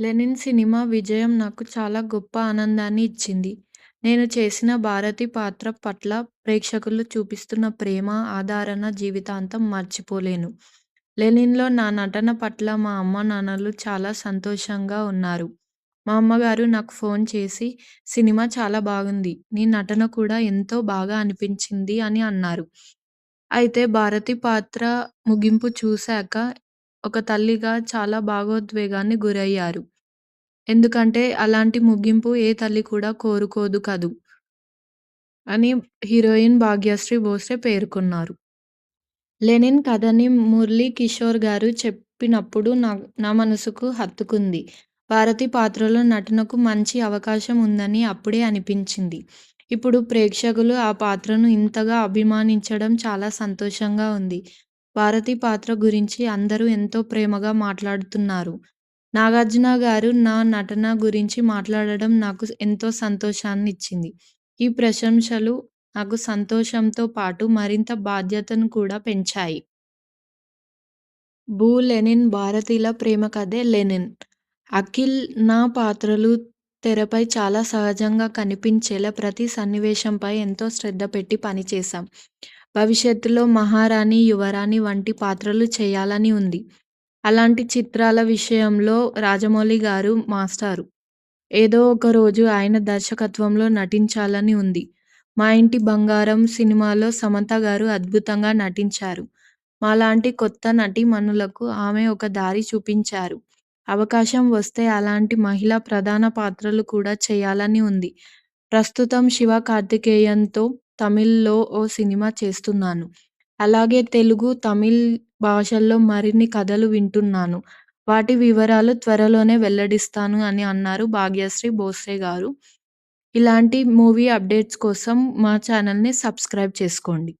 'Lenin' cinema విజయం నాకు చాలా గొప్ప ఆనందాన్ని ఇచ్చింది. నేను చేసిన భారతి పాత్ర పట్ల ప్రేక్షకులు చూపిస్తున్న ప్రేమ, ఆదరణ జీవితాంతం మర్చిపోలేను. 'లెనిన్‌లో' నా నటన పట్ల మా అమ్మానాన్నలు చాలా సంతోషంగా ఉన్నారు. మా అమ్మగారు నాకు ఫోన్ చేసి, "సినిమా చాలా బాగుంది. నీ నటన కూడా ఎంతో బాగా అనిపించింది" అని అన్నారు. అయితే భారతి పాత్ర ముగింపు చూశాక ఒక తల్లిగా చాలా భావోద్వేగానికి గురయ్యారు. ఎందుకంటే అలాంటి ముగింపు ఏ తల్లి కూడా కోరుకోదు కదూ! అని హీరోయిన్ భాగ్యశ్రీ బోసే పేర్కొన్నారు. 'లెనిన్' కథని మురళీ కిషోర్ గారు చెప్పినప్పుడు నా మనసుకు హత్తుకుంది. భారతి పాత్రలో నటనకు మంచి అవకాశం ఉందని అప్పుడే అనిపించింది. ఇప్పుడు ప్రేక్షకులు ఆ పాత్రను ఇంతగా అభిమానించడం చాలా సంతోషంగా ఉంది. భారతి పాత్ర గురించి అందరూ ఎంతో ప్రేమగా మాట్లాడుతున్నారు. నాగార్జున గారు నా నటన గురించి మాట్లాడడం నాకు ఎంతో సంతోషాన్నిచ్చింది. ఈ ప్రశంసలు నాకు సంతోషంతో పాటు మరింత బాధ్యతను కూడా పెంచాయి. 'లెనిన్' భారతీల ప్రేమ కథే 'లెనిన్'. అఖిల్, నా పాత్రలు తెరపై చాలా సహజంగా కనిపించేలా ప్రతి సన్నివేశంపై ఎంతో శ్రద్ధ పెట్టి పనిచేశాం. భవిష్యత్తులో మహారాణి, యువరాణి వంటి పాత్రలు చేయాలని ఉంది. అలాంటి చిత్రాల విషయంలో రాజమౌళి గారు మాస్టారు. ఏదో ఒక రోజు ఆయన దర్శకత్వంలో నటించాలని ఉంది. 'మా ఇంటి బంగారం' సినిమాలో సమంత గారు అద్భుతంగా నటించారు. మాలాంటి కొత్త నటీమణులకు ఆమె ఒక దారి చూపించారు. అవకాశం వస్తే అలాంటి మహిళా ప్రధాన పాత్రలు కూడా చేయాలని ఉంది. ప్రస్తుతం 'శివకార్తికేయన్'తో తమిళ్‌లో ఓ సినిమా చేస్తున్నాను. అలాగే తెలుగు, తమిళ్ భాషల్లో మరిన్ని కథలు వింటున్నాను. వాటి వివరాలు త్వరలోనే వెల్లడిస్తాను అని అన్నారు భాగ్యశ్రీ బోసే గారు. ఇలాంటి మూవీ అప్డేట్స్ కోసం మా ఛానల్‌ని సబ్స్క్రైబ్ చేసుకోండి.